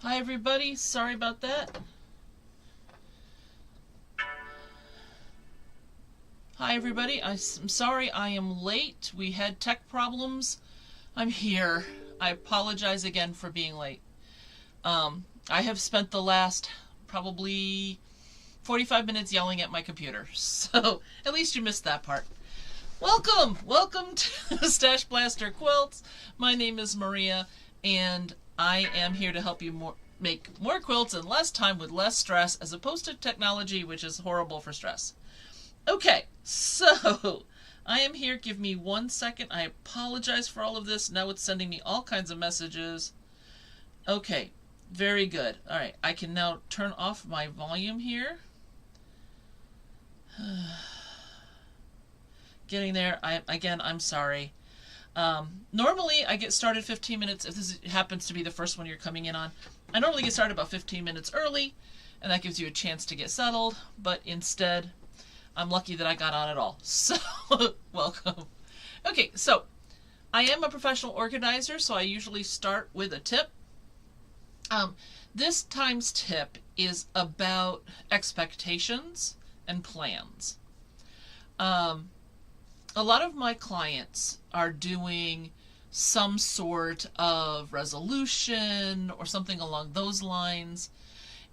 Hi everybody, sorry about that. Hi everybody, I'm sorry I am late. We had tech problems. I'm here. I apologize again for being late. I have spent the last probably 45 minutes yelling at my computer, so at least you missed that part. Welcome to StashBlaster Quilts. My name is Maria, and I am here to help you make more quilts in less time with less stress, as opposed to technology, which is horrible for stress. Okay, so I am here. Give me 1 second. I apologize for all of this. Now it's sending me all kinds of messages. Okay, very good. All right, I can now turn off my volume here. Getting there. I'm sorry. Normally I get started 15 minutes, if this happens to be the first one you're coming in on. I normally get started about 15 minutes early, and that gives you a chance to get settled, but instead, I'm lucky that I got on at all. So, welcome. Okay, so, I am a professional organizer, so I usually start with a tip. This time's tip is about expectations and plans. A lot of my clients are doing some sort of resolution or something along those lines,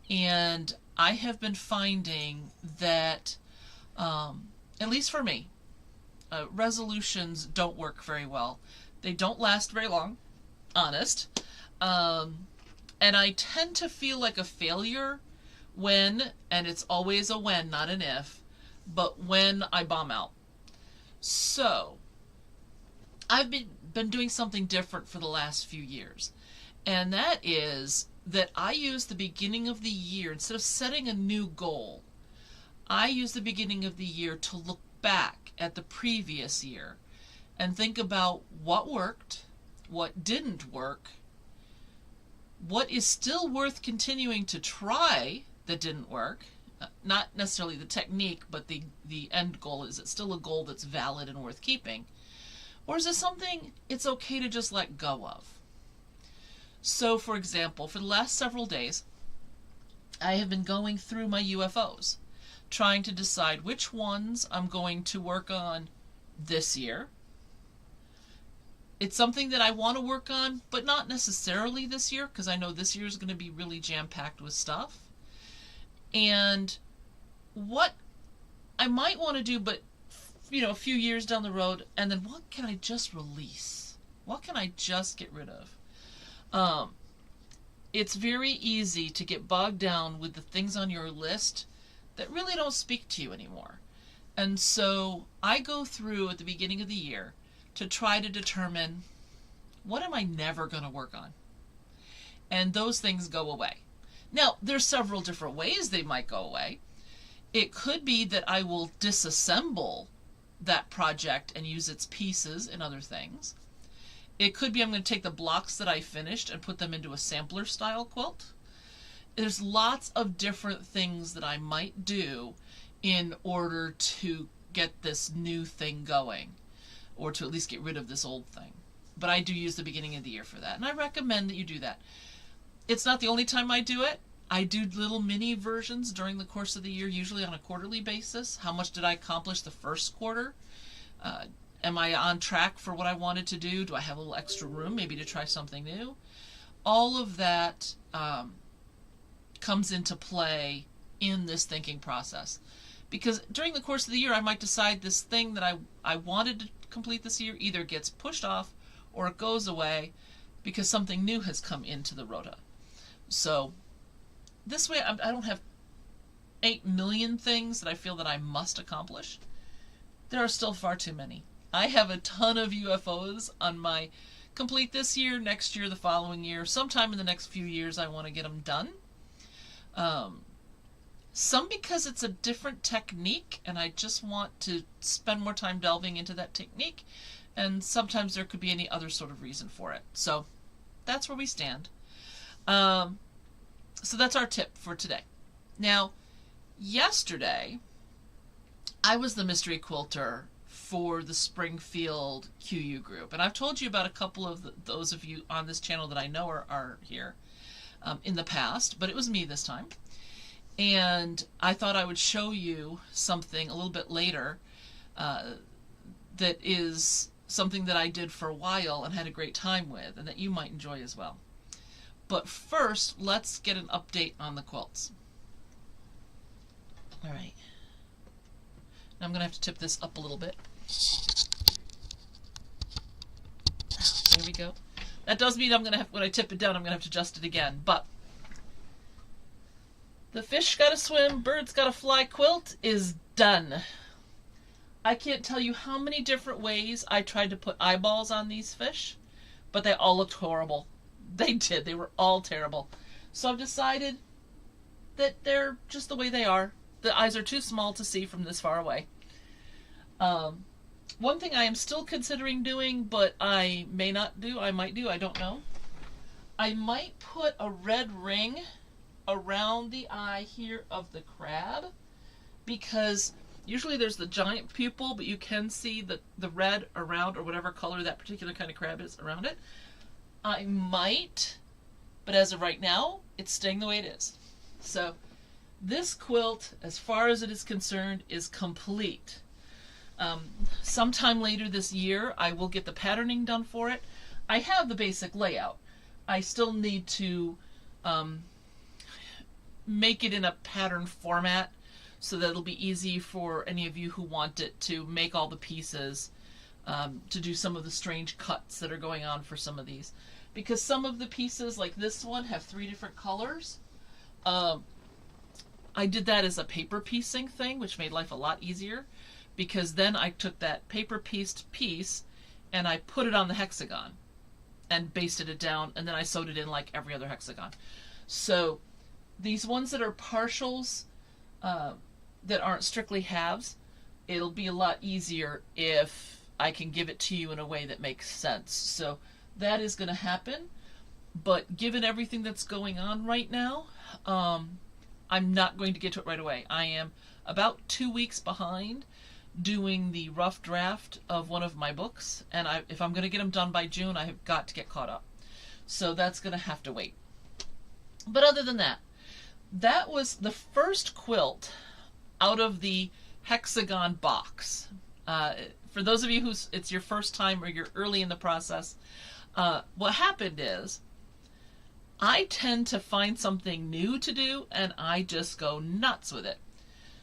and I have been finding that, at least for me, resolutions don't work very well. They don't last very long, honest, and I tend to feel like a failure when, and it's always a when, not an if, but when I bomb out. So, I've been doing something different for the last few years, and that is that I use the beginning of the year, instead of setting a new goal, I use the beginning of the year to look back at the previous year and think about what worked, what didn't work, what is still worth continuing to try that didn't work. Not necessarily the technique, but the end goal. Is it still a goal that's valid and worth keeping? Or is it something it's okay to just let go of? So, for example, for the last several days, I have been going through my UFOs, trying to decide which ones I'm going to work on this year. It's something that I want to work on, but not necessarily this year, because I know this year is going to be really jam-packed with stuff. And what I might want to do, but a few years down the road, and then what can I just release? What can I just get rid of? It's very easy to get bogged down with the things on your list that really don't speak to you anymore. And so I go through at the beginning of the year to try to determine, what am I never going to work on? And those things go away. Now, there's several different ways they might go away. It could be that I will disassemble that project and use its pieces in other things. It could be I'm going to take the blocks that I finished and put them into a sampler style quilt. There's lots of different things that I might do in order to get this new thing going, or to at least get rid of this old thing. But I do use the beginning of the year for that, and I recommend that you do that. It's not the only time I do it. I do little mini versions during the course of the year, usually on a quarterly basis. How much did I accomplish the first quarter? Am I on track for what I wanted to do? Do I have a little extra room maybe to try something new? All of that comes into play in this thinking process. Because during the course of the year, I might decide this thing that I wanted to complete this year either gets pushed off or it goes away because something new has come into the rota. So this way I don't have 8 million things that I feel that I must accomplish. There are still far too many. I have a ton of UFOs on my complete this year, next year, the following year. Sometime in the next few years I want to get them done. Some because it's a different technique and I just want to spend more time delving into that technique. And sometimes there could be any other sort of reason for it. So that's where we stand. So that's our tip for today. Now, yesterday, I was the mystery quilter for the Springfield QU group. And I've told you about a couple of those of you on this channel that I know are here. in the past, but it was me this time. And I thought I would show you something a little bit later that is something that I did for a while and had a great time with, and that you might enjoy as well. But first, let's get an update on the quilts. All right. Now I'm going to have to tip this up a little bit. There we go. That does mean I'm going to have, when I tip it down, I'm going to have to adjust it again. But the fish gotta swim, birds gotta fly quilt is done. I can't tell you how many different ways I tried to put eyeballs on these fish, but they all looked horrible. They did. They were all terrible. So I've decided that they're just the way they are. The eyes are too small to see from this far away. One thing I am still considering doing, but I may not do, I might do, I don't know. I might put a red ring around the eye here of the crab, because usually there's the giant pupil, but you can see the red around, or whatever color that particular kind of crab is around it. I might, but as of right now, it's staying the way it is. So this quilt, as far as it is concerned, is complete. Sometime later this year, I will get the patterning done for it. I have the basic layout. I still need to make it in a pattern format so that it'll be easy for any of you who want it to make all the pieces, to do some of the strange cuts that are going on for some of these. Because some of the pieces, like this one, have 3 different colors. I did that as a paper piecing thing, which made life a lot easier, because then I took that paper pieced piece and I put it on the hexagon and basted it down, and then I sewed it in like every other hexagon. So these ones that are partials, that aren't strictly halves, it'll be a lot easier if I can give it to you in a way that makes sense. So that is going to happen, but given everything that's going on right now, I'm not going to get to it right away. I am about 2 weeks behind doing the rough draft of one of my books, and if I'm going to get them done by June, I have got to get caught up. So that's going to have to wait. But other than that, that was the first quilt out of the hexagon box. For those of you who it's your first time or you're early in the process, what happened is I tend to find something new to do and I just go nuts with it.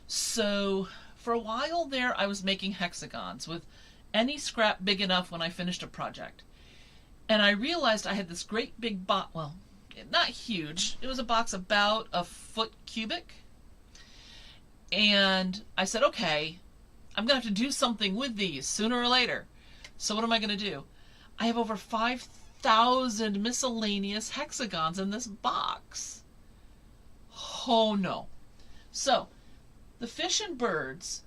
So for a while there, I was making hexagons with any scrap big enough when I finished a project. And I realized I had this great big box, well, not huge, it was a box about a foot cubic. And I said, okay, I'm going to have to do something with these sooner or later. So what am I going to do? I have over 5,000 miscellaneous hexagons in this box. Oh no. So the fish and birds,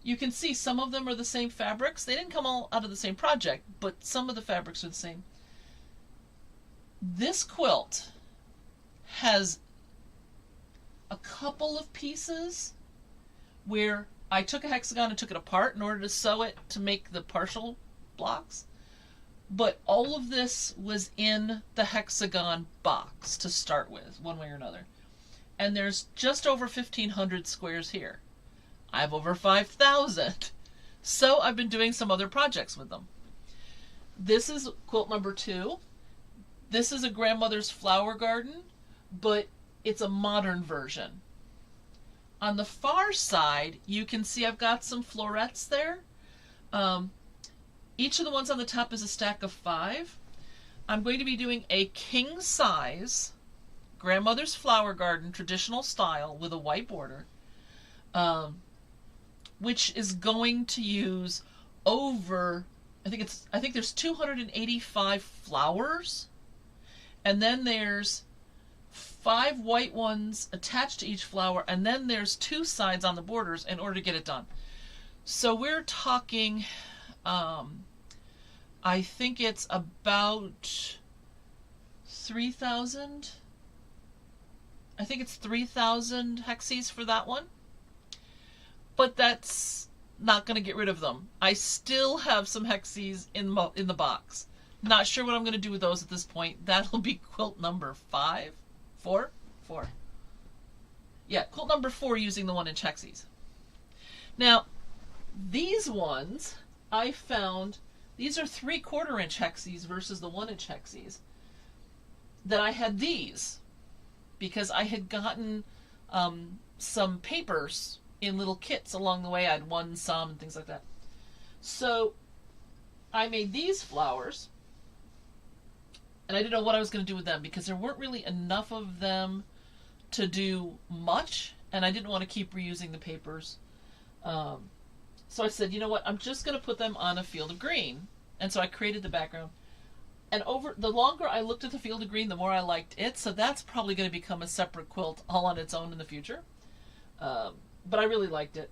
you can see some of them are the same fabrics. They didn't come all out of the same project, but some of the fabrics are the same. This quilt has a couple of pieces where I took a hexagon and took it apart in order to sew it to make the partial blocks. But all of this was in the hexagon box to start with, one way or another. And there's just over 1,500 squares here. I have over 5,000. So I've been doing some other projects with them. This is quilt number 2. This is a grandmother's flower garden, but it's a modern version. On the far side, you can see I've got some florets there. Each of the ones on the top is a stack of 5. I'm going to be doing a king size grandmother's flower garden traditional style with a white border, which is going to use over, I think there's 285 flowers, and then there's 5 white ones attached to each flower, and then there's 2 sides on the borders in order to get it done. So we're talking, I think it's about 3,000. I think it's 3,000 hexes for that one. But that's not going to get rid of them. I still have some hexes in the box. Not sure what I'm going to do with those at this point. That'll be quilt number 5, 4? 4. Yeah, quilt number 4 using the one in Chexies. Now, these ones I found, these are 3/4 inch Chexies versus the 1 inch Chexies. That I had these because I had gotten some papers in little kits along the way. I'd won some and things like that. So I made these flowers, and I didn't know what I was going to do with them because there weren't really enough of them to do much, and I didn't want to keep reusing the papers. So I said, you know what, I'm just going to put them on a field of green. And so I created the background. And the longer I looked at the field of green, the more I liked it. So that's probably going to become a separate quilt all on its own in the future. But I really liked it.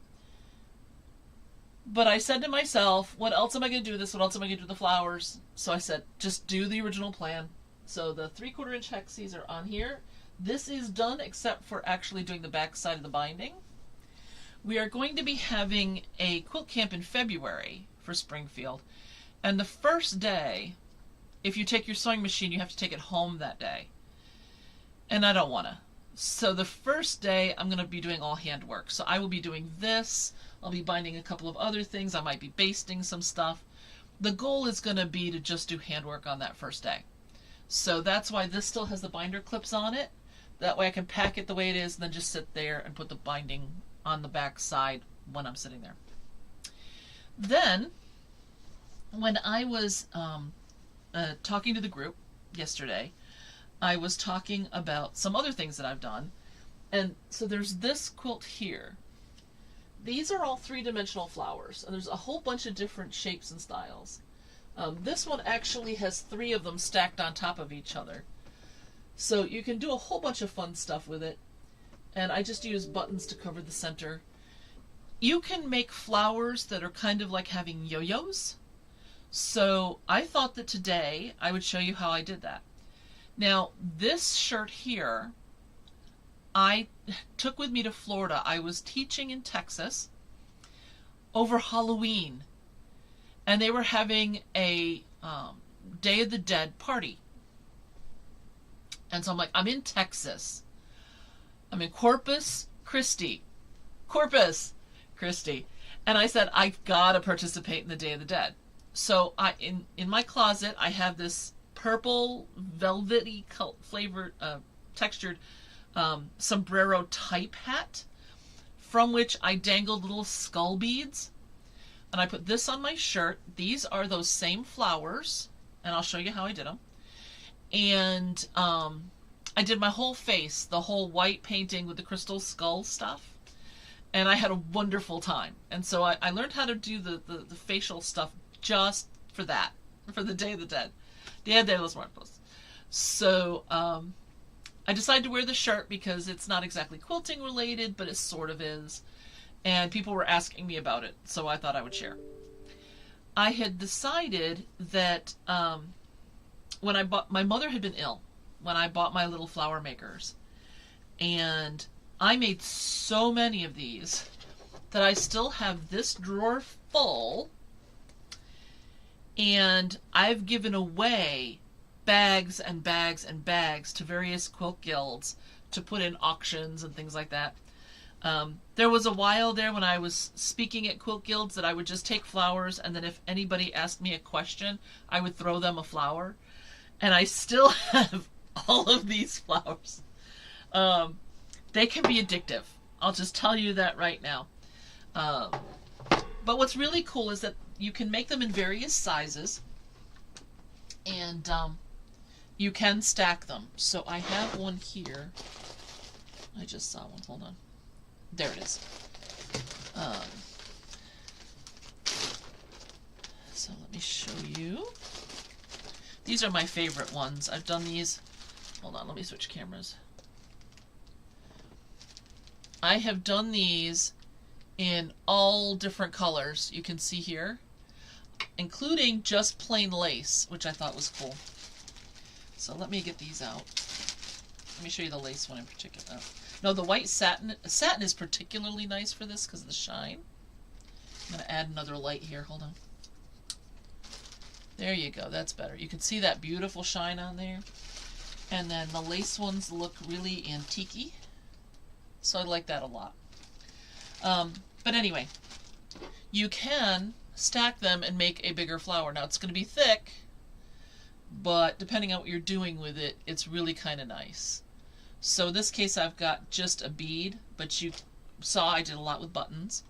But I said to myself, what else am I going to do with this? What else am I going to do with the flowers? So I said, just do the original plan. So the 3/4 inch Chexies are on here. This is done except for actually doing the back side of the binding. We are going to be having a quilt camp in February for Springfield. And the first day, if you take your sewing machine, you have to take it home that day. And I don't want to. So the first day, I'm going to be doing all handwork. So I will be doing this. I'll be binding a couple of other things. I might be basting some stuff. The goal is going to be to just do handwork on that first day. So that's why this still has the binder clips on it. That way I can pack it the way it is and then just sit there and put the binding on the back side when I'm sitting there. Then, when I was talking to the group yesterday, I was talking about some other things that I've done. And so there's this quilt here. These are all 3-dimensional flowers, and there's a whole bunch of different shapes and styles. This one actually has 3 of them stacked on top of each other. So you can do a whole bunch of fun stuff with it. And I just use buttons to cover the center. You can make flowers that are kind of like having yo-yos. So I thought that today I would show you how I did that. Now, this shirt here, I took with me to Florida. I was teaching in Texas over Halloween, and they were having a Day of the Dead party. And so I'm like, I'm in Texas. I'm in Corpus Christi. And I said, I've got to participate in the Day of the Dead. So in my closet, I have this purple, velvety flavored, textured sombrero type hat from which I dangled little skull beads. And I put this on my shirt. These are those same flowers, and I'll show you how I did them. And I did my whole face, the whole white painting with the crystal skull stuff. And I had a wonderful time. And so I learned how to do the facial stuff just for that, for the Day of the Dead. Dia de los Muertos. So I decided to wear the shirt because it's not exactly quilting related, but it sort of is. And people were asking me about it, so I thought I would share. I had decided that when I bought, my mother had been ill when I bought my little flower makers. And I made so many of these that I still have this drawer full, and I've given away bags and bags and bags to various quilt guilds to put in auctions and things like that. There was a while there when I was speaking at quilt guilds that I would just take flowers, and then if anybody asked me a question, I would throw them a flower. And I still have all of these flowers. They can be addictive. I'll just tell you that right now. But what's really cool is that you can make them in various sizes, and you can stack them. So I have one here. I just saw one. Hold on. There it is. So let me show you. These are my favorite ones. I've done these. Hold on, let me switch cameras. I have done these in all different colors you can see here, including just plain lace, which I thought was cool. So let me get these out. Let me show you the lace one in particular. No, the white satin. Satin is particularly nice for this because of the shine. I'm going to add another light here. Hold on. There you go. That's better. You can see that beautiful shine on there. And then the lace ones look really antique-y, so I like that a lot. But anyway, you can stack them and make a bigger flower. Now it's going to be thick, but depending on what you're doing with it, it's really kind of nice. So in this case I've got just a bead, but you saw I did a lot with buttons.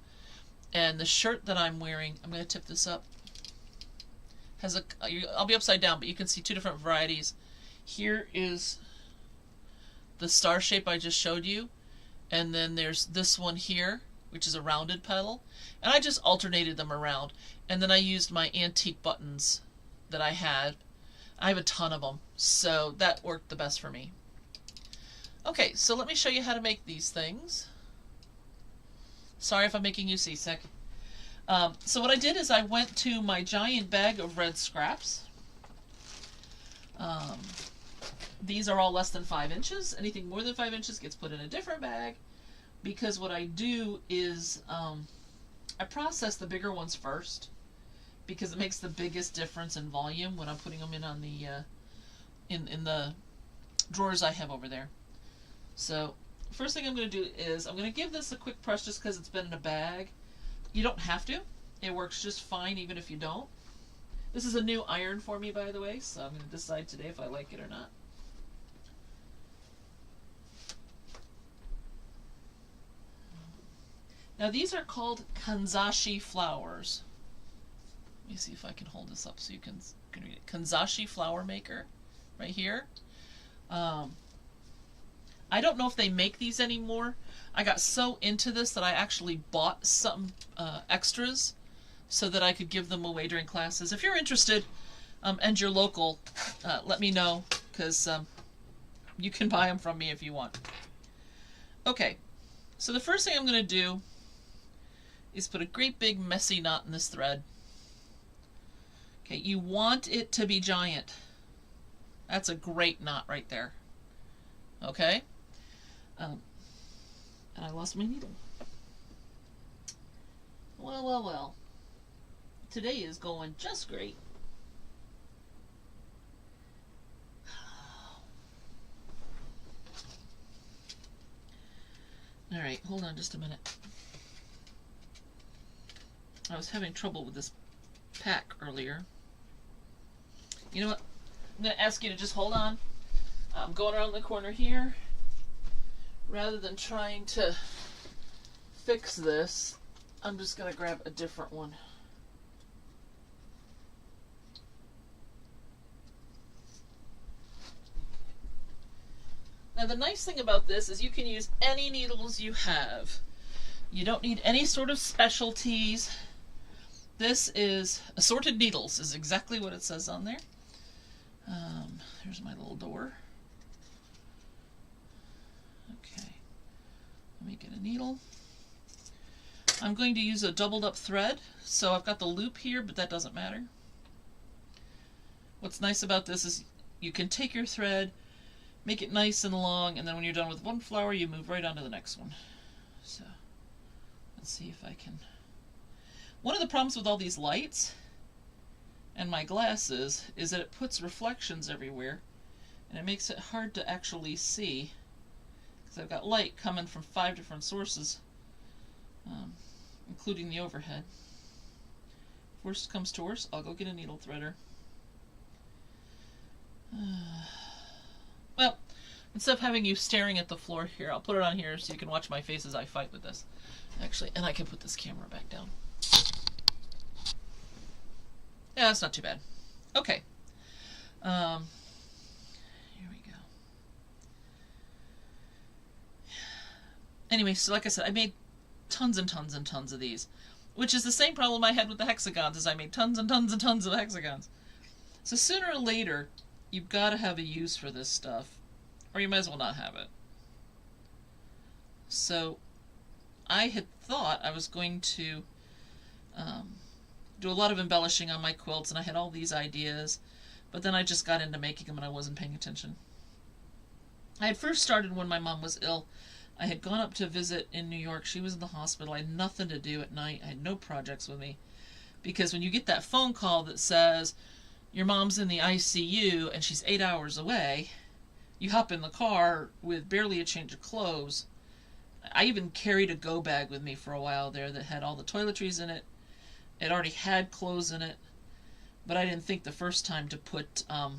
And the shirt that I'm wearing, I'm going to tip this up, has a, I'll be upside down, but you can see two different varieties. Here is the star shape I just showed you, and then there's this one here, which is a rounded petal, and I just alternated them around, and then I used my antique buttons that I had. I have a ton of them, so that worked the best for me. Okay, so let me show you how to make these things. Sorry if I'm making you seasick. So what I did is I went to my giant bag of red scraps. These are all less than 5 inches. Anything more than 5 inches gets put in a different bag, because what I do is I process the bigger ones first, because it makes the biggest difference in volume when I'm putting them in on the in the drawers I have over there. So first thing I'm going to do is I'm going to give this a quick press just because it's been in a bag. You don't have to. It works just fine even if you don't. This is a new iron for me, by the way, so I'm going to decide today if I like it or not. Now these are called kanzashi flowers. Let me see if I can hold this up so you can read it. Kanzashi flower maker, right here. I don't know if they make these anymore. I got so into this that I actually bought some extras so that I could give them away during classes. If you're interested and you're local, let me know, because you can buy them from me if you want. Okay, so the first thing I'm going to do is put a great big messy knot in this thread. Okay, you want it to be giant. That's a great knot right there. Okay? And I lost my needle. Well, well, well. Today is going just great. Alright, hold on just a minute. I was having trouble with this pack earlier. You know what? I'm going to ask you to just hold on. I'm going around the corner here. Rather than trying to fix this, I'm just going to grab a different one. Now the nice thing about this is you can use any needles you have. You don't need any sort of specialties. This is assorted needles, is exactly what it says on there. Here's my little door. Okay, let me get a needle. I'm going to use a doubled up thread, so I've got the loop here, but that doesn't matter. What's nice about this is you can take your thread, make it nice and long, and then when you're done with one flower, you move right on to the next one. So let's see if I can. One of the problems with all these lights and my glasses is that it puts reflections everywhere, and it makes it hard to actually see, because I've got light coming from 5 different sources, including the overhead. If worst comes to worst, I'll go get a needle threader. Well, instead of having you staring at the floor here, I'll put it on here so you can watch my face as I fight with this. Actually, and I can put this camera back down. Yeah, that's not too bad. Okay. Here we go. Anyway, so like I said, I made tons and tons and tons of these, which is the same problem I had with the hexagons, is I made tons and tons and tons of hexagons. So sooner or later, you've got to have a use for this stuff, or you might as well not have it. So I had thought I was going to do a lot of embellishing on my quilts, and I had all these ideas, but then I just got into making them and I wasn't paying attention. I had first started when my mom was ill. I had gone up to visit in New York. She was in the hospital. I had nothing to do at night. I had no projects with me, because when you get that phone call that says your mom's in the ICU and she's 8 hours away, you hop in the car with barely a change of clothes. I even carried a go bag with me for a while there that had all the toiletries in it. It already had clothes in it, but I didn't think the first time to put a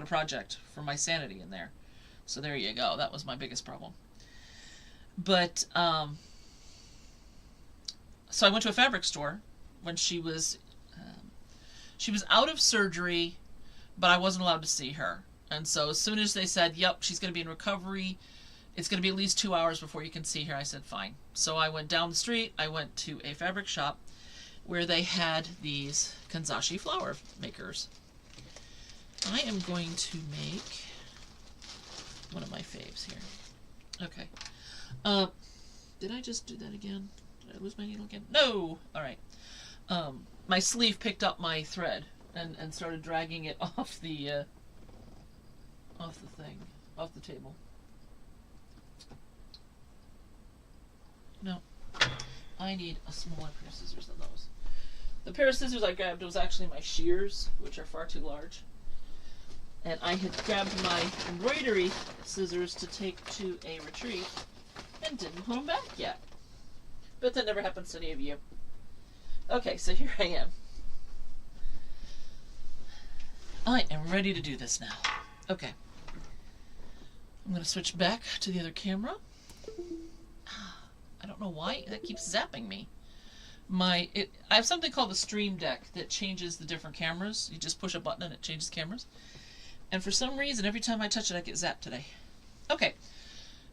project for my sanity in there. So there you go. That was my biggest problem. But so I went to a fabric store when she was out of surgery, but I wasn't allowed to see her. And so as soon as they said, yep, she's going to be in recovery, it's going to be at least 2 hours before you can see her, I said, fine. So I went down the street, I went to a fabric shop where they had these Kanzashi flower makers. I am going to make one of my faves here. Okay. Did I just do that again? Did I lose my needle again? No! Alright. My sleeve picked up my thread and started dragging it off the thing, off the table. No. I need a smaller pair of scissors than those. The pair of scissors I grabbed was actually my shears, which are far too large. And I had grabbed my embroidery scissors to take to a retreat and didn't put them back yet. But that never happens to any of you. Okay, so here I am. I am ready to do this now. Okay. I'm going to switch back to the other camera. I don't know why that keeps zapping me. I have something called the Stream Deck that changes the different cameras. You just push a button and it changes cameras. And for some reason, every time I touch it, I get zapped today. Okay.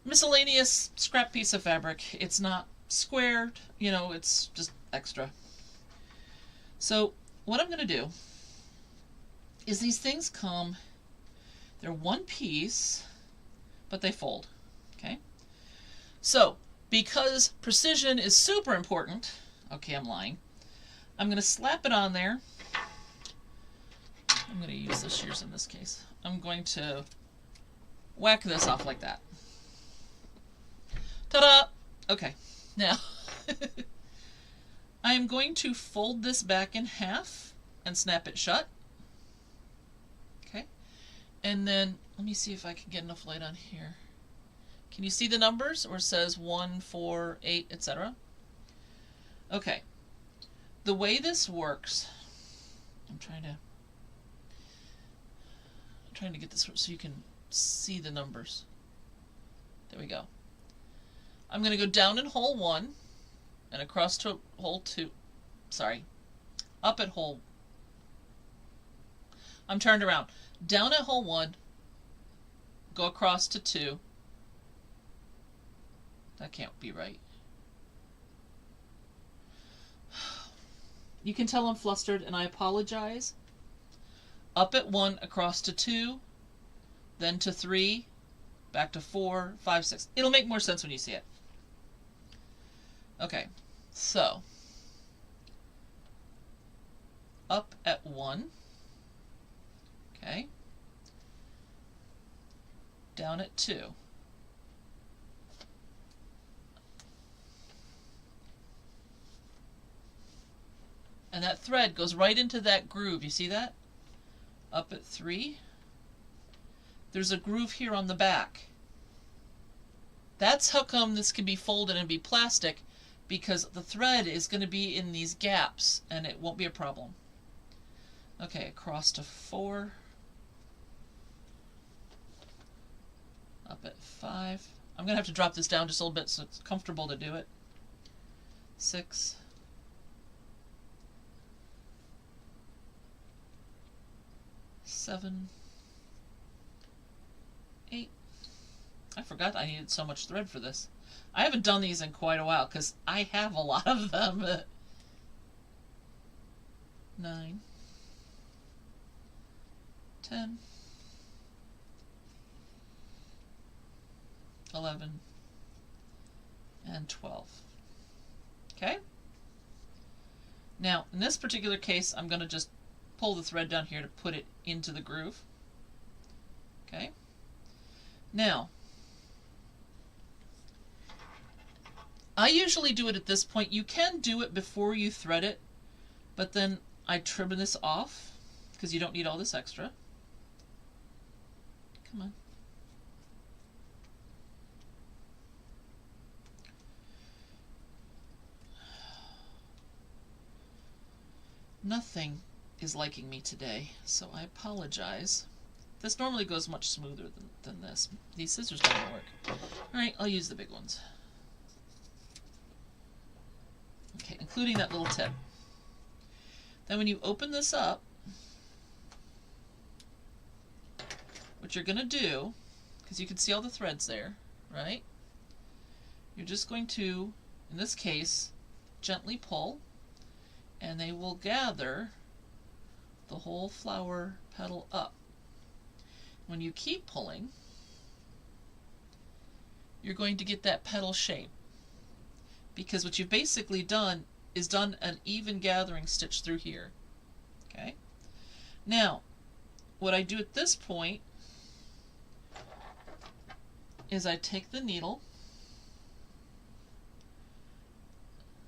Miscellaneous scrap piece of fabric. It's not squared, you know, it's just extra. So what I'm going to do is these things come, they're one piece, but they fold. Okay. So because precision is super important, okay, I'm lying, I'm going to slap it on there. I'm going to use the shears in this case. I'm going to whack this off like that. Ta-da! Okay, now I am going to fold this back in half and snap it shut. Okay, and then let me see if I can get enough light on here. Can you see the numbers, or it says 1, 4, 8, etc.? Okay, the way this works, I'm trying to get this so you can see the numbers. There we go. I'm going to go down in hole 1 and across to hole 2. Sorry, up at hole. I'm turned around. Down at hole 1, go across to 2. That can't be right. You can tell I'm flustered, and I apologize. Up at 1, across to 2, then to 3, back to 4, 5, 6. It'll make more sense when you see it. Okay, so up at 1, okay, down at 2. And that thread goes right into that groove. You see that? Up at 3. There's a groove here on the back. That's how come this can be folded and be plastic, because the thread is going to be in these gaps and it won't be a problem. Okay, across to 4. Up at 5. I'm going to have to drop this down just a little bit so it's comfortable to do it. 6. 7, 8. I forgot I needed so much thread for this. I haven't done these in quite a while because I have a lot of them. 9, 10, 11, and 12. Okay? Now, in this particular case, I'm going to just pull the thread down here to put it into the groove. Okay? Now, I usually do it at this point. You can do it before you thread it, but then I trim this off because you don't need all this extra. Come on. Nothing is liking me today, so I apologize. This normally goes much smoother than this. These scissors don't work. Alright, I'll use the big ones. Okay, including that little tip. Then when you open this up, what you're going to do, because you can see all the threads there, right? You're just going to, in this case, gently pull, and they will gather the whole flower petal up. When you keep pulling, you're going to get that petal shape, because what you've basically done is done an even gathering stitch through here. Okay? Now, what I do at this point is I take the needle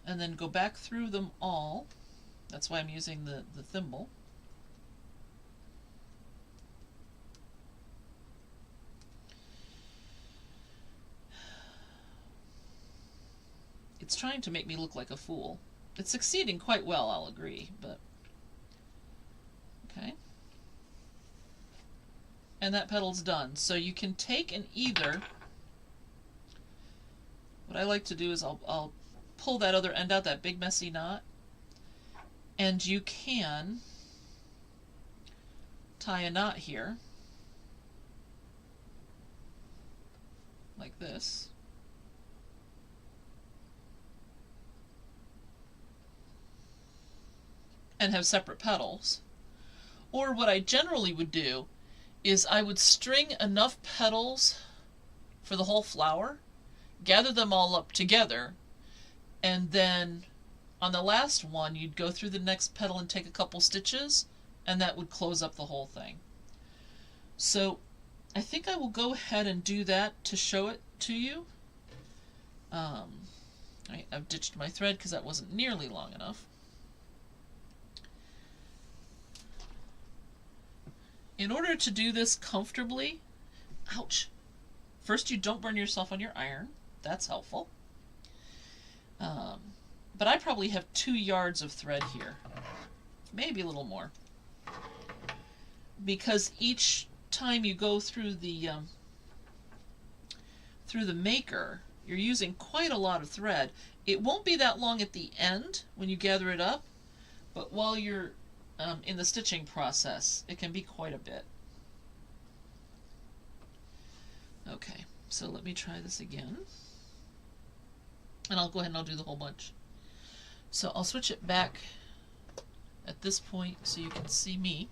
and then go back through them all. That's why I'm using the thimble. It's trying to make me look like a fool. It's succeeding quite well, I'll agree, but okay. And that petal's done. So you can take and either, what I like to do is I'll pull that other end out, that big messy knot, and you can tie a knot here, like this. And have separate petals. Or what I generally would do is I would string enough petals for the whole flower, gather them all up together, and then on the last one you'd go through the next petal and take a couple stitches, and that would close up the whole thing. So I think I will go ahead and do that to show it to you. I've ditched my thread because that wasn't nearly long enough. In order to do this comfortably, ouch, first you don't burn yourself on your iron. That's helpful. But I probably have 2 yards of thread here, maybe a little more, because each time you go through the maker, you're using quite a lot of thread. It won't be that long at the end when you gather it up, but while you're in the stitching process, it can be quite a bit. Okay, so let me try this again. And I'll go ahead and I'll do the whole bunch. So I'll switch it back at this point so you can see me.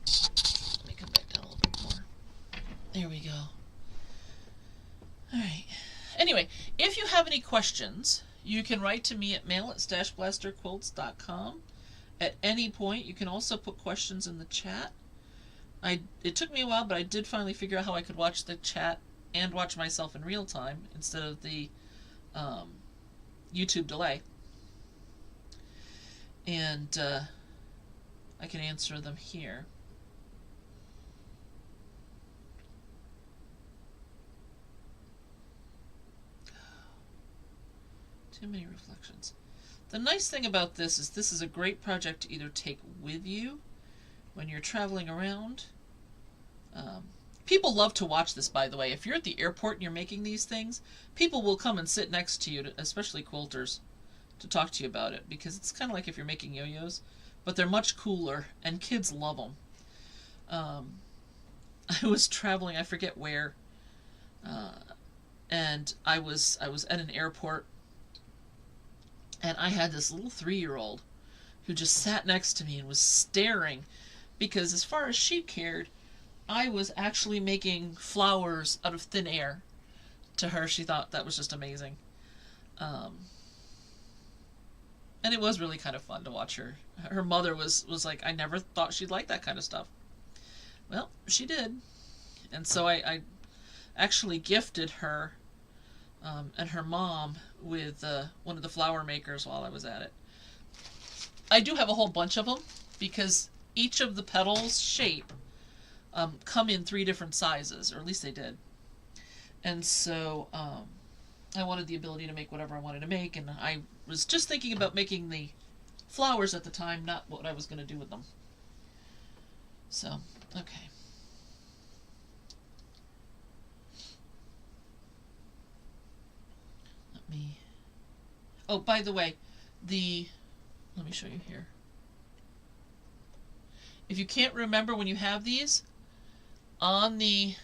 Let me come back down a little bit more. There we go. Alright. Anyway, if you have any questions, you can write to me at mail@StashBlasterQuilts.com. At any point. You can also put questions in the chat. It took me a while, but I did finally figure out how I could watch the chat and watch myself in real time instead of the YouTube delay. And I can answer them here. Too many reflections. The nice thing about this is a great project to either take with you when you're traveling around. People love to watch this, by the way. If you're at the airport and you're making these things, people will come and sit next to you, especially quilters, to talk to you about it, because it's kind of like if you're making yo-yos, but they're much cooler, and kids love them. I was traveling, I forget where, and I was at an airport, and I had this little 3-year-old who just sat next to me and was staring, because as far as she cared, I was actually making flowers out of thin air. To her, she thought that was just amazing. And it was really kind of fun to watch her. Her mother was like, I never thought she'd like that kind of stuff. Well, she did. And so I actually gifted her and her mom with one of the flower makers while I was at it. I do have a whole bunch of them because each of the petals shape come in 3 different sizes, or at least they did. And so I wanted the ability to make whatever I wanted to make, and I was just thinking about making the flowers at the time, not what I was going to do with them. So, okay. Let me... Oh, by the way, let me show you here. If you can't remember when you have these, on the...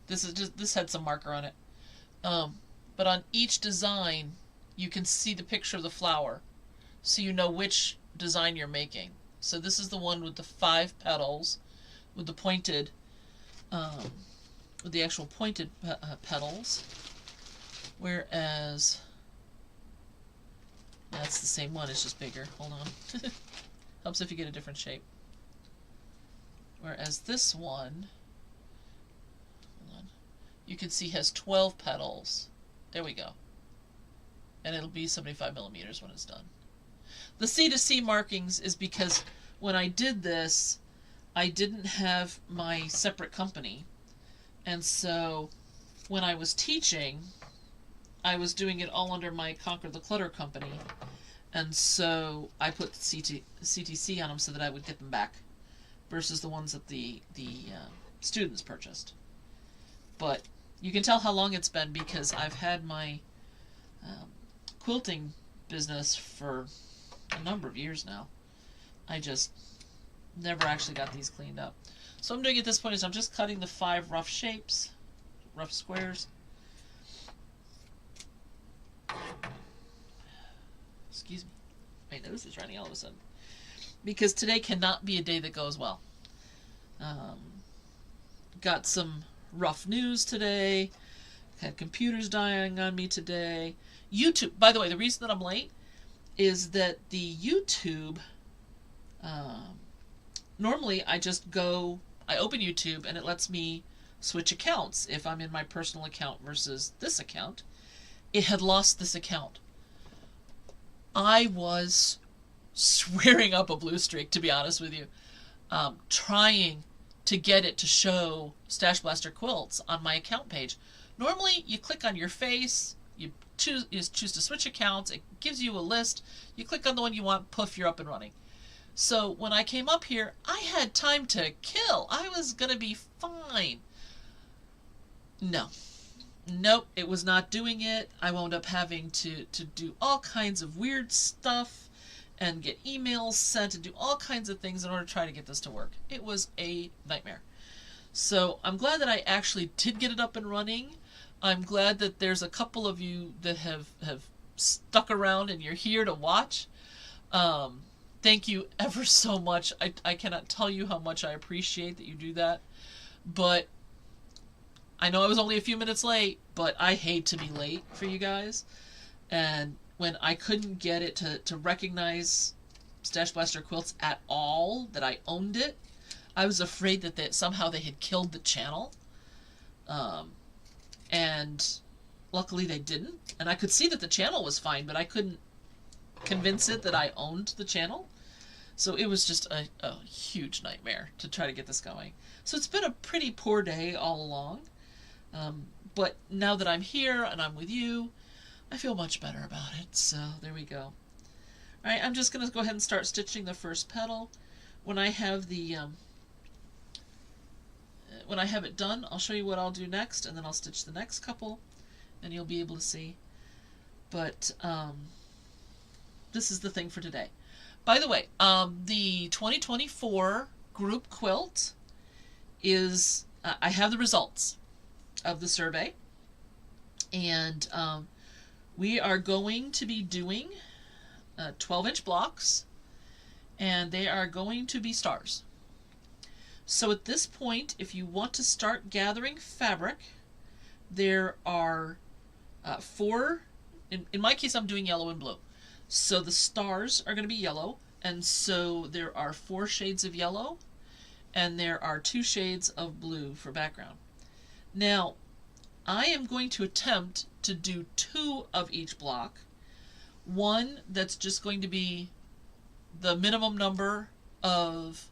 This had some marker on it. But on each design, you can see the picture of the flower, so you know which design you're making. So this is the one with the 5 petals, with the pointed, with the actual pointed petals, whereas that's the same one, it's just bigger. Hold on. Helps if you get a different shape. Whereas this one, hold on, you can see has 12 petals. There we go. And it'll be 75 millimeters when it's done. The C to C markings is because when I did this, I didn't have my separate company. And so when I was teaching, I was doing it all under my Conquer the Clutter company. And so I put CTC on them so that I would get them back versus the ones that the students purchased. But you can tell how long it's been because I've had my quilting business for a number of years now. I just never actually got these cleaned up. So what I'm doing at this point is I'm just cutting the 5 rough shapes, rough squares. Excuse me. My nose is running all of a sudden. Because today cannot be a day that goes well. Got some rough news today. Had computers dying on me today. YouTube, by the way, the reason that I'm late is that the YouTube, normally I just go, I open YouTube and it lets me switch accounts if I'm in my personal account versus this account. It had lost this account. I was swearing up a blue streak, to be honest with you, trying to get it to show StashBlaster Quilts on my account page. Normally, you click on your face, you choose to switch accounts, it gives you a list, you click on the one you want, poof, you're up and running. So when I came up here, I had time to kill. I was going to be fine. No. Nope, it was not doing it. I wound up having to do all kinds of weird stuff and get emails sent and do all kinds of things in order to try to get this to work. It was a nightmare. So I'm glad that I actually did get it up and running. I'm glad that there's a couple of you that have stuck around and you're here to watch. Thank you ever so much. I cannot tell you how much I appreciate that you do that. But I know I was only a few minutes late, but I hate to be late for you guys. And when I couldn't get it to recognize StashBlaster Quilts at all, that I owned it, I was afraid that somehow they had killed the channel. And luckily they didn't. And I could see that the channel was fine, but I couldn't convince it that I owned the channel. So it was just a huge nightmare to try to get this going. So it's been a pretty poor day all along. But now that I'm here and I'm with you, I feel much better about it. So there we go. Alright, I'm just going to go ahead and start stitching the first petal. When I have the when I have it done, I'll show you what I'll do next, and then I'll stitch the next couple, and you'll be able to see. But this is the thing for today. By the way, the 2024 group quilt is, I have the results of the survey, and we are going to be doing 12-inch blocks, and they are going to be stars. So at this point, if you want to start gathering fabric, there are 4, in my case I'm doing yellow and blue. So the stars are going to be yellow, and so there are 4 shades of yellow, and there are 2 shades of blue for background. Now, I am going to attempt to do 2 of each block. One that's just going to be the minimum number of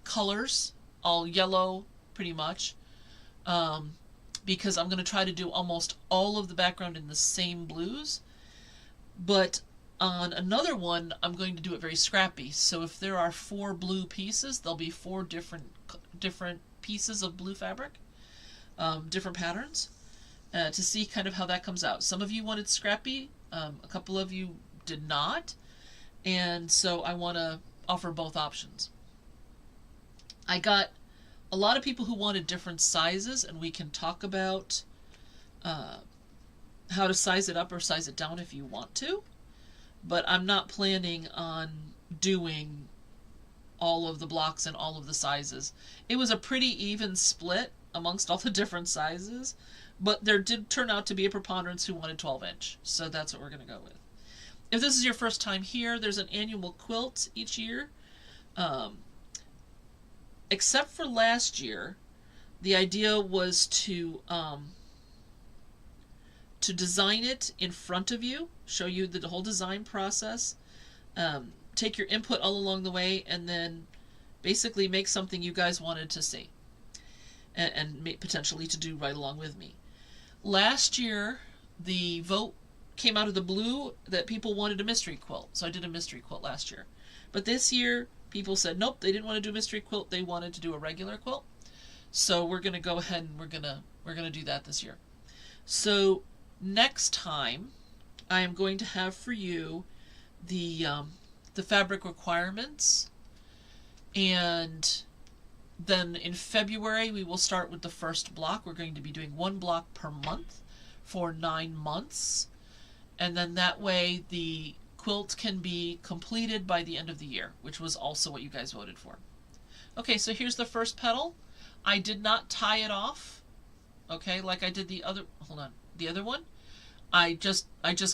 colors, all yellow pretty much, because I'm going to try to do almost all of the background in the same blues. But On another one, I'm going to do it very scrappy. So if there are 4 blue pieces, there'll be 4 different pieces of blue fabric, different patterns, to see kind of how that comes out. Some of you wanted scrappy, a couple of you did not, and so I want to offer both options. I got a lot of people who wanted different sizes, and we can talk about how to size it up or size it down if you want to, but I'm not planning on doing all of the blocks and all of the sizes. It was a pretty even split amongst all the different sizes, but there did turn out to be a preponderance who wanted 12-inch, so that's what we're going to go with. If this is your first time here, there's an annual quilt each year. Except for last year, the idea was to design it in front of you, show you the whole design process, take your input all along the way, and then basically make something you guys wanted to see and potentially to do right along with me. Last year, the vote came out of the blue that people wanted a mystery quilt, so I did a mystery quilt last year. But this year, people said nope, they didn't want to do a mystery quilt, they wanted to do a regular quilt. So we're going to go ahead and we're going to do that this year. So next time, I am going to have for you the fabric requirements, and then in February we will start with the first block. We're going to be doing 1 block per month for 9 months, and then that way the quilt can be completed by the end of the year, which was also what you guys voted for. Okay, so here's the first petal. I did not tie it off, okay, like I did the other, hold on, the other one. I just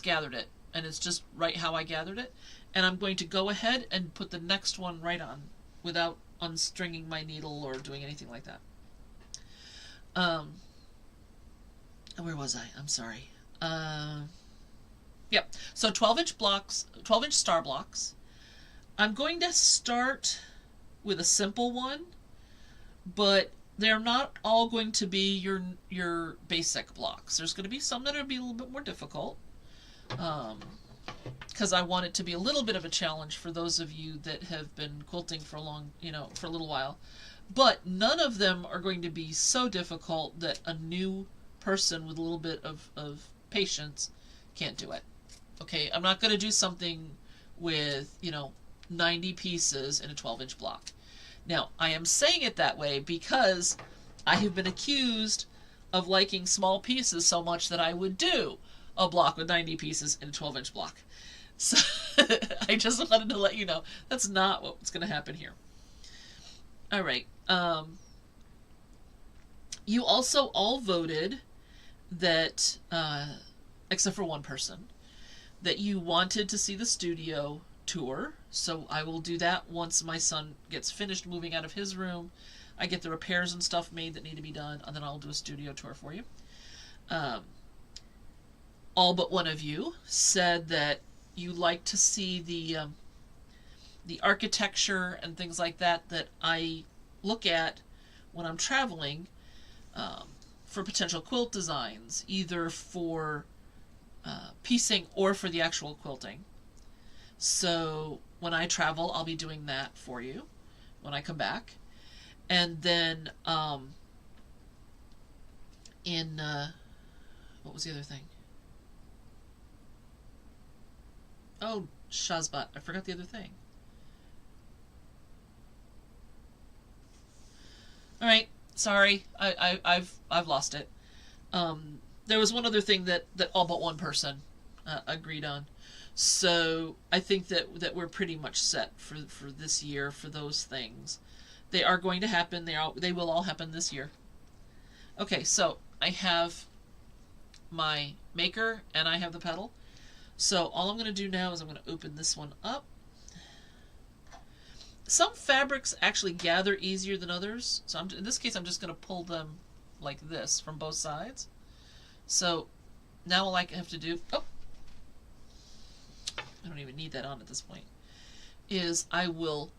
gathered it, and it's just right how I gathered it. And I'm going to go ahead and put the next one right on without unstringing my needle or doing anything like that. Where was I? I'm sorry. Yep. So 12-inch blocks, 12-inch star blocks. I'm going to start with a simple one, but they're not all going to be your basic blocks. There's going to be some that are be a little bit more difficult, because I want it to be a little bit of a challenge for those of you that have been quilting for for a little while. But none of them are going to be so difficult that a new person with a little bit of patience can't do it. Okay, I'm not going to do something with, 90 pieces in a 12-inch block. Now, I am saying it that way because I have been accused of liking small pieces so much that I would do a block with 90 pieces in a 12-inch block. So I just wanted to let you know that's not what's going to happen here. All right. You also all voted that, except for one person, that you wanted to see the studio tour. So I will do that once my son gets finished moving out of his room. I get the repairs and stuff made that need to be done, and then I'll do a studio tour for you. All but one of you said that you like to see the architecture and things like that I look at when I'm traveling, for potential quilt designs, either for piecing or for the actual quilting. So when I travel, I'll be doing that for you when I come back. And then what was the other thing? Oh, Shazbot, I forgot the other thing. All right, sorry, I've lost it. There was one other thing that all but one person agreed on. So I think that we're pretty much set for this year for those things. They are going to happen. They will all happen this year. Okay, so I have my maker and I have the petal. So all I'm going to do now is I'm going to open this one up. Some fabrics actually gather easier than others. So in this case, I'm just going to pull them like this from both sides. So now all I have to do, I don't even need that on at this point, is I will,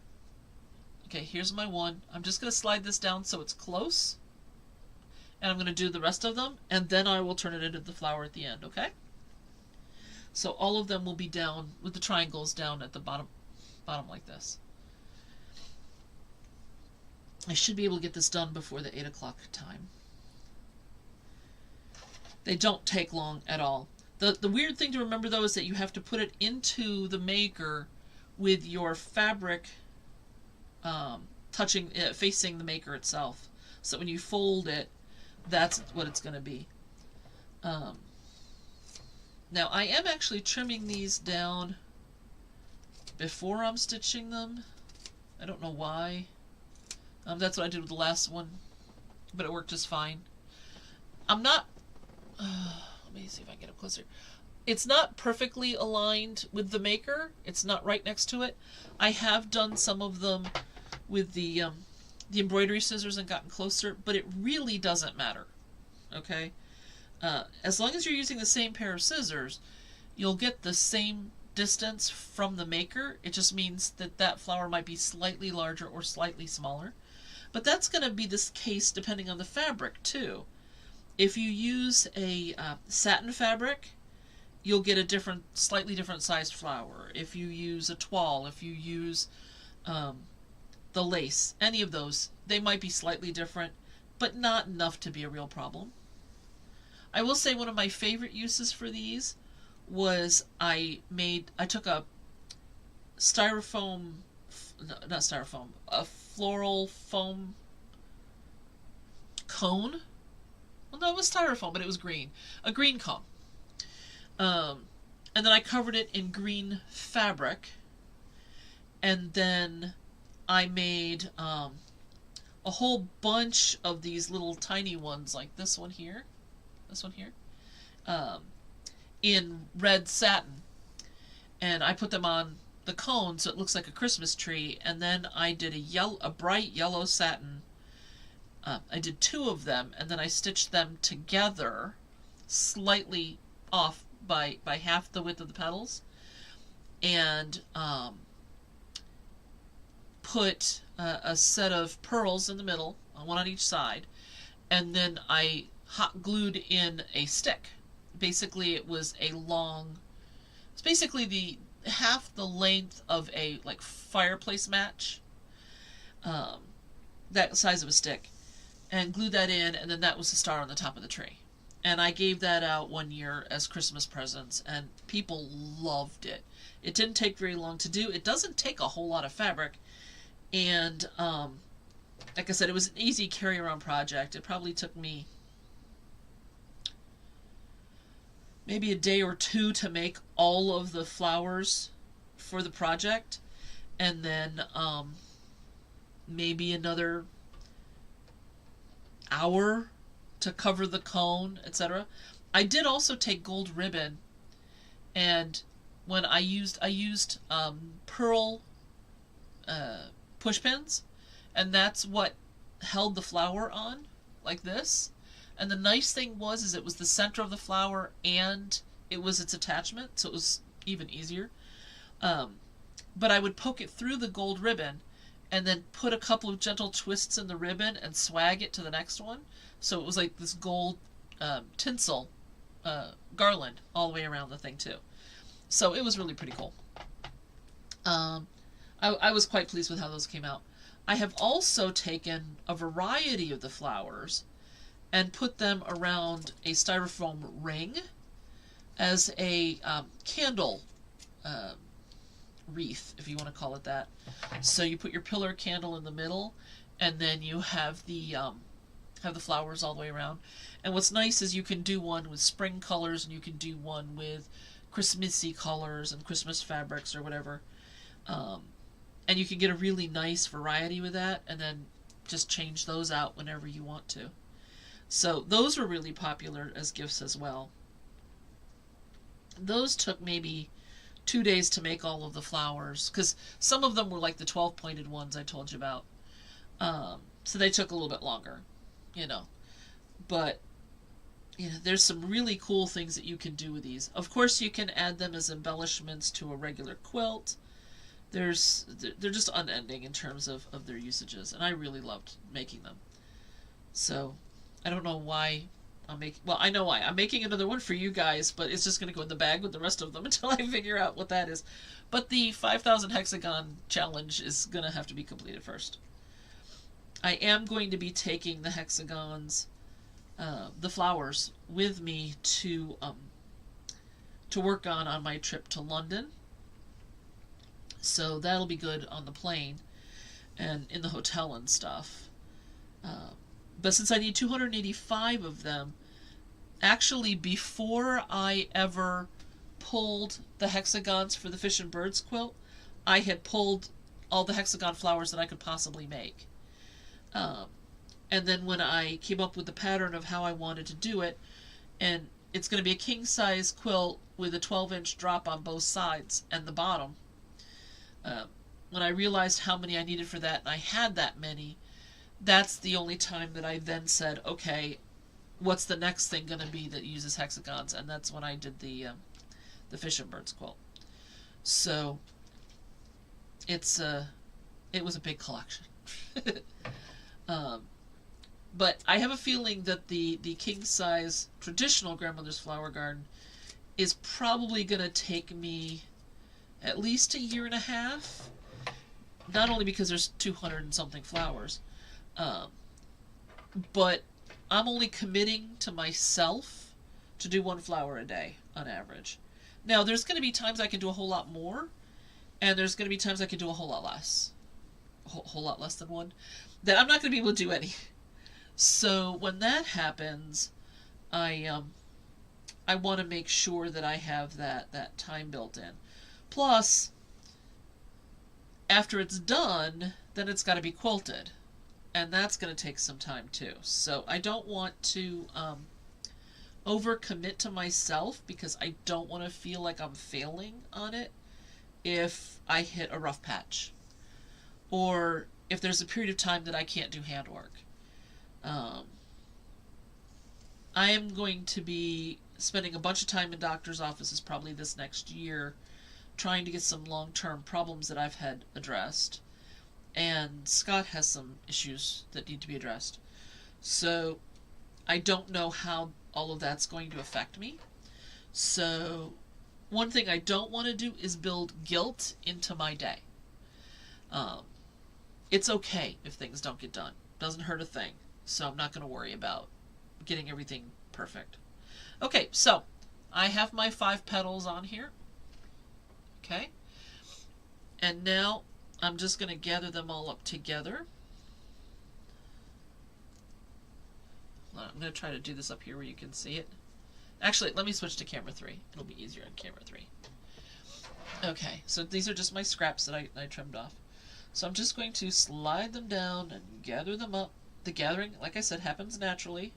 okay, here's my one. I'm just going to slide this down so it's close. And I'm going to do the rest of them, and then I will turn it into the flower at the end, okay? So all of them will be down with the triangles down at the bottom like this. I should be able to get this done before the 8 o'clock time. They don't take long at all. The weird thing to remember though is that you have to put it into the maker with your fabric facing the maker itself. So when you fold it, that's what it's going to be. Now I am actually trimming these down before I'm stitching them. I don't know why. That's what I did with the last one, but it worked just fine. I'm not... let me see if I can get up closer. It's not perfectly aligned with the maker. It's not right next to it. I have done some of them with the embroidery scissors and gotten closer, but it really doesn't matter. Okay? As long as you're using the same pair of scissors, you'll get the same distance from the maker. It just means that that flower might be slightly larger or slightly smaller. But that's going to be the case depending on the fabric too. If you use a satin fabric, you'll get a slightly different sized flower. If you use a toile, if you use the lace, any of those, they might be slightly different, but not enough to be a real problem. I will say one of my favorite uses for these was I took a styrofoam, not styrofoam, a floral foam cone. Well, no, it was styrofoam, but it was green. A green cone. And then I covered it in green fabric. And then I made a whole bunch of these little tiny ones, like this one here, in red satin. And I put them on the cone so it looks like a Christmas tree. And then I did a bright yellow satin. I did 2 of them, and then I stitched them together, slightly off by half the width of the petals, and put a set of pearls in the middle, one on each side, and then I hot glued in a stick. Basically, it's basically the half the length of a fireplace match, that size of a stick. And glued that in, and then that was the star on the top of the tree. And I gave that out one year as Christmas presents, and people loved it. It didn't take very long to do. It doesn't take a whole lot of fabric, and like I said, it was an easy carry-around project. It probably took me maybe a day or 2 to make all of the flowers for the project, and then maybe another hour to cover the cone, etc. I did also take gold ribbon, and when I used pearl push pins, and that's what held the flower on, like this. And the nice thing was it was the center of the flower and it was its attachment, so it was even easier. But I would poke it through the gold ribbon and then put a couple of gentle twists in the ribbon and swag it to the next one. So it was like this gold tinsel garland all the way around the thing too. So it was really pretty cool. I was quite pleased with how those came out. I have also taken a variety of the flowers and put them around a styrofoam ring as a candle wreath, if you want to call it that. So you put your pillar candle in the middle, and then you have the flowers all the way around. And what's nice is you can do one with spring colors, and you can do one with Christmassy colors and Christmas fabrics or whatever. And you can get a really nice variety with that, and then just change those out whenever you want to. So those were really popular as gifts as well. Those took maybe 2 days to make all of the flowers, because some of them were like the 12-pointed ones I told you about. So they took a little bit longer, But, there's some really cool things that you can do with these. Of course, you can add them as embellishments to a regular quilt. They're just unending in terms of their usages, and I really loved making them. So, I don't know why well, I know why. I'm making another one for you guys, but it's just going to go in the bag with the rest of them until I figure out what that is. But the 5,000 hexagon challenge is going to have to be completed first. I am going to be taking the hexagons, the flowers, with me to work on my trip to London. So that'll be good on the plane and in the hotel and stuff. But since I need 285 of them, actually before I ever pulled the hexagons for the fish and birds quilt, I had pulled all the hexagon flowers that I could possibly make. And then when I came up with the pattern of how I wanted to do it, and it's going to be a king size quilt with a 12-inch drop on both sides and the bottom. When I realized how many I needed for that, and I had that many, that's the only time that I then said, okay, what's the next thing going to be that uses hexagons? And that's when I did the fish and birds quilt. So it was a big collection. But I have a feeling that the king size traditional grandmother's flower garden is probably going to take me at least a year and a half. Not only because there's 200 and something flowers, but I'm only committing to myself to do one flower a day on average. Now, there's going to be times I can do a whole lot more, and there's going to be times I can do a whole lot less. A whole lot less than one. That I'm not going to be able to do any. So when that happens, I want to make sure that I have that time built in. Plus, after it's done, then it's got to be quilted. And that's going to take some time too. So I don't want to overcommit to myself, because I don't want to feel like I'm failing on it if I hit a rough patch. Or if there's a period of time that I can't do handwork. I am going to be spending a bunch of time in doctor's offices probably this next year trying to get some long-term problems that I've had addressed. And Scott has some issues that need to be addressed. So I don't know how all of that's going to affect me. So one thing I don't want to do is build guilt into my day. It's okay if things don't get done. Doesn't hurt a thing. So I'm not going to worry about getting everything perfect. Okay, so I have my 5 petals on here. Okay. And now I'm just going to gather them all up together. I'm going to try to do this up here where you can see it. Actually, let me switch to camera 3. It'll be easier on camera 3. Okay, so these are just my scraps that I trimmed off. So I'm just going to slide them down and gather them up. The gathering, like I said, happens naturally.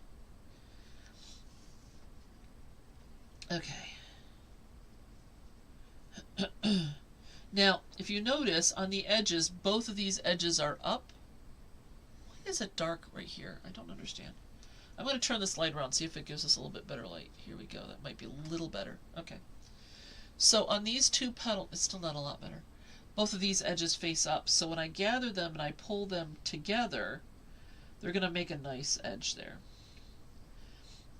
Okay. Now, if you notice, on the edges, both of these edges are up. Why is it dark right here? I don't understand. I'm going to turn this light around, see if it gives us a little bit better light. Here we go. That might be a little better. Okay. So on these 2 petals, it's still not a lot better. Both of these edges face up, so when I gather them and I pull them together, they're going to make a nice edge there.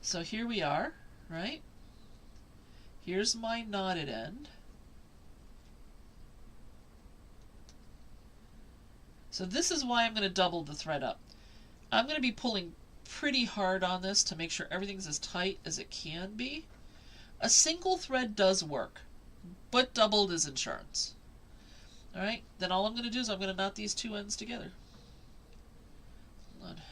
So here we are, right? Here's my knotted end. So this is why I'm going to double the thread up. I'm going to be pulling pretty hard on this to make sure everything's as tight as it can be. A single thread does work, but doubled is insurance. Alright, then all I'm going to do is I'm going to knot these 2 ends together. Hold on.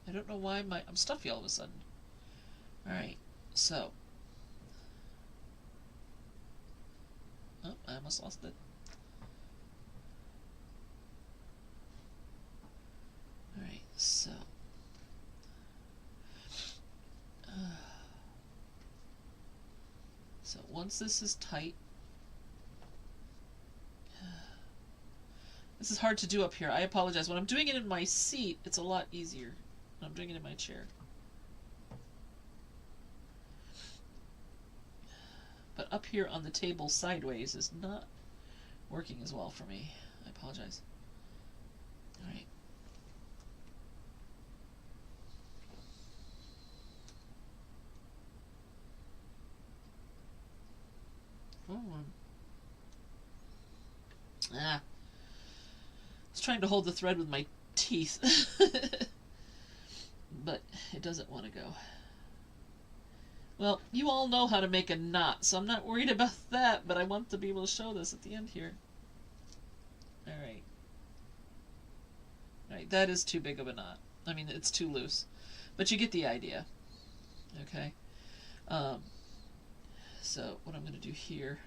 I don't know why I'm stuffy all of a sudden. Alright, so. Oh, I almost lost it. Alright, so. So once this is tight, this is hard to do up here. I apologize. When I'm doing it in my seat, it's a lot easier. When I'm doing it in my chair. But up here on the table sideways is not working as well for me. I apologize. Alright. Ah, I was trying to hold the thread with my teeth, but it doesn't want to go. Well, you all know how to make a knot, so I'm not worried about that, but I want to be able to show this at the end here. Alright. Alright, that is too big of a knot. I mean, it's too loose. But you get the idea. Okay? So, what I'm going to do here...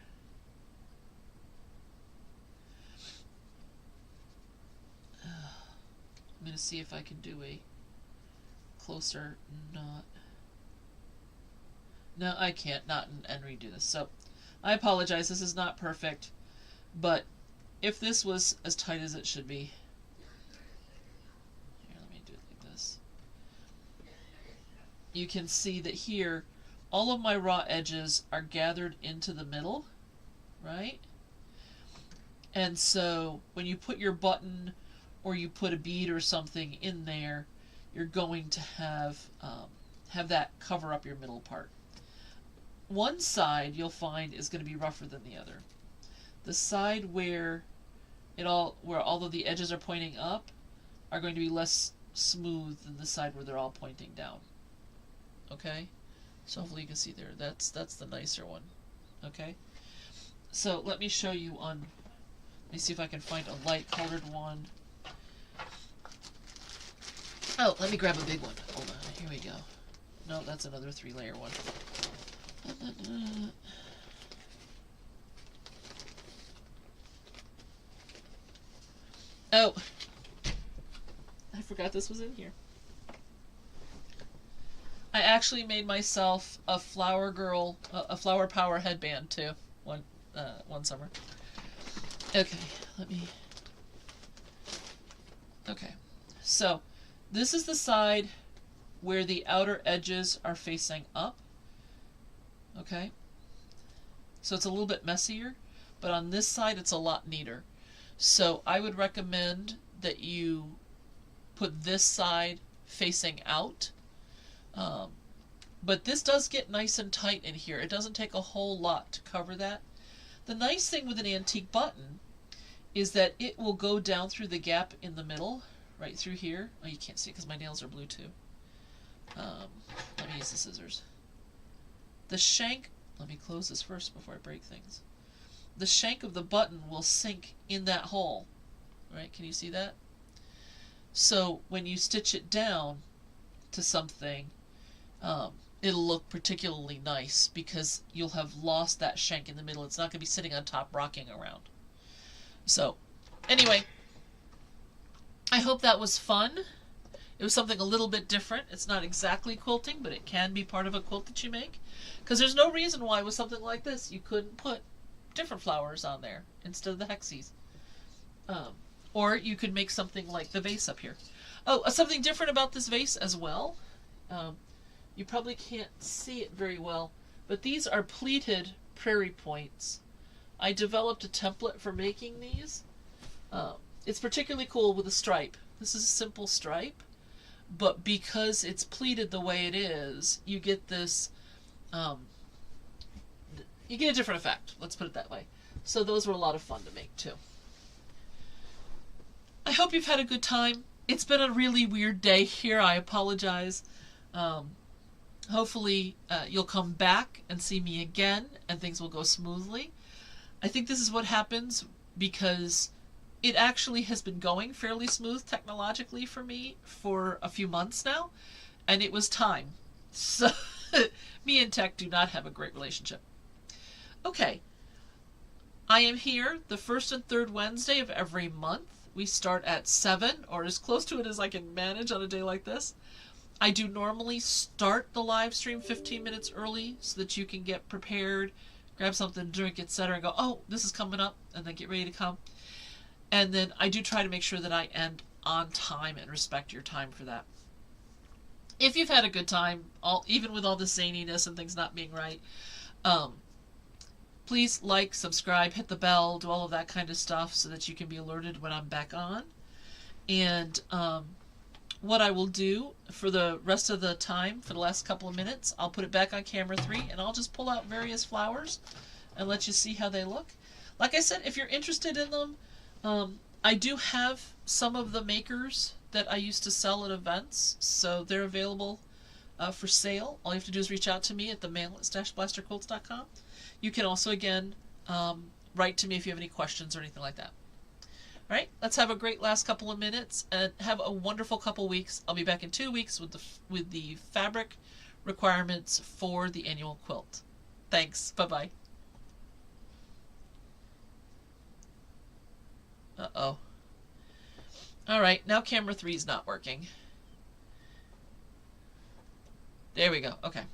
I'm going to see if I can do a closer knot. No, I can't knot and redo this. So, I apologize. This is not perfect. But if this was as tight as it should be... Here, let me do it like this. You can see that here, all of my raw edges are gathered into the middle, right? And so, when you put your button or you put a bead or something in there, you're going to have that cover up your middle part. One side you'll find is going to be rougher than the other. The side where all of the edges are pointing up are going to be less smooth than the side where they're all pointing down. Okay? So hopefully you can see there. That's the nicer one. Okay? So let me show you on, let me see if I can find a light colored one. Oh, let me grab a big one. Hold on. Here we go. No, that's another 3-layer one. Oh, I forgot this was in here. I actually made myself a flower power headband too, one summer. Okay, okay, so this is the side where the outer edges are facing up. Okay, so it's a little bit messier, but on this side it's a lot neater. So I would recommend that you put this side facing out. But this does get nice and tight in here. It doesn't take a whole lot to cover that. The nice thing with an antique button is that it will go down through the gap in the middle, right through here. Oh, you can't see because my nails are blue too. Let me use the scissors. The shank, let me close this first before I break things. The shank of the button will sink in that hole, right? Can you see that? So when you stitch it down to something, it'll look particularly nice because you'll have lost that shank in the middle. It's not going to be sitting on top rocking around. So anyway, I hope that was fun. It was something a little bit different. It's not exactly quilting, but it can be part of a quilt that you make. Because there's no reason why with something like this you couldn't put different flowers on there instead of the hexes. Or you could make something like the vase up here. Oh, something different about this vase as well. You probably can't see it very well, but these are pleated prairie points. I developed a template for making these. It's particularly cool with a stripe. This is a simple stripe, but because it's pleated the way it is, you get this, you get a different effect. Let's put it that way. So those were a lot of fun to make too. I hope you've had a good time. It's been a really weird day here. I apologize. Hopefully you'll come back and see me again and things will go smoothly. I think this is what happens because it actually has been going fairly smooth technologically for me for a few months now, and it was time. So me and tech do not have a great relationship. Okay, I am here the first and third Wednesday of every month. We start at 7 or as close to it as I can manage on a day like this. I do normally start the live stream 15 minutes early so that you can get prepared, grab something to drink, etc., and go, oh, this is coming up, and then get ready to come. And then I do try to make sure that I end on time and respect your time for that. If you've had a good time, even with all the zaniness and things not being right, please like, subscribe, hit the bell, do all of that kind of stuff so that you can be alerted when I'm back on. And what I will do for the rest of the time, for the last couple of minutes, I'll put it back on camera 3 and I'll just pull out various flowers and let you see how they look. Like I said, if you're interested in them, I do have some of the makers that I used to sell at events, so they're available for sale. All you have to do is reach out to me at the mail at StashBlasterQuilts.com. You can also, again, write to me if you have any questions or anything like that. All right, let's have a great last couple of minutes and have a wonderful couple weeks. I'll be back in 2 weeks with the fabric requirements for the annual quilt. Thanks. Bye-bye. Uh-oh. All right, now camera 3 is not working. There we go. Okay. All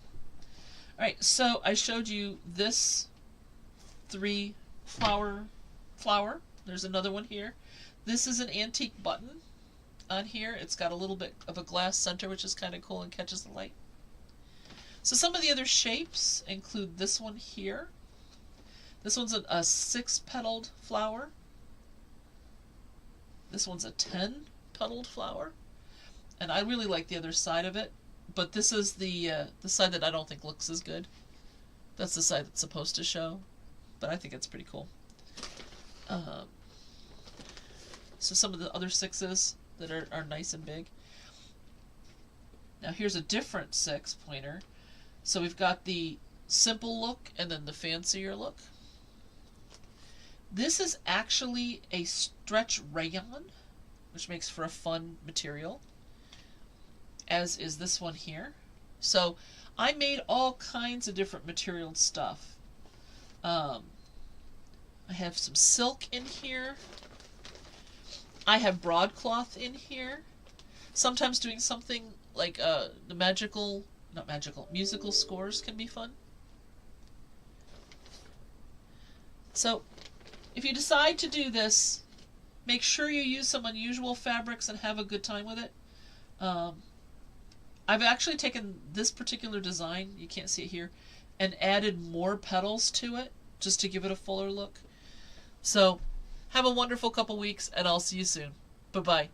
right, so I showed you this 3 flower. There's another one here. This is an antique button on here. It's got a little bit of a glass center, which is kind of cool and catches the light. So some of the other shapes include this one here. This one's a 6-petaled flower. This one's a 10-petaled flower. And I really like the other side of it, but this is the side that I don't think looks as good. That's the side that's supposed to show, but I think it's pretty cool. So some of the other 6s that are nice and big. Now here's a different 6-pointer. So we've got the simple look and then the fancier look. This is actually a stretch rayon, which makes for a fun material, as is this one here. So I made all kinds of different material stuff. I have some silk in here. I have broadcloth in here. Sometimes doing something like the musical scores can be fun. So if you decide to do this, make sure you use some unusual fabrics and have a good time with it. I've actually taken this particular design, you can't see it here, and added more petals to it just to give it a fuller look. So have a wonderful couple weeks, and I'll see you soon. Bye-bye.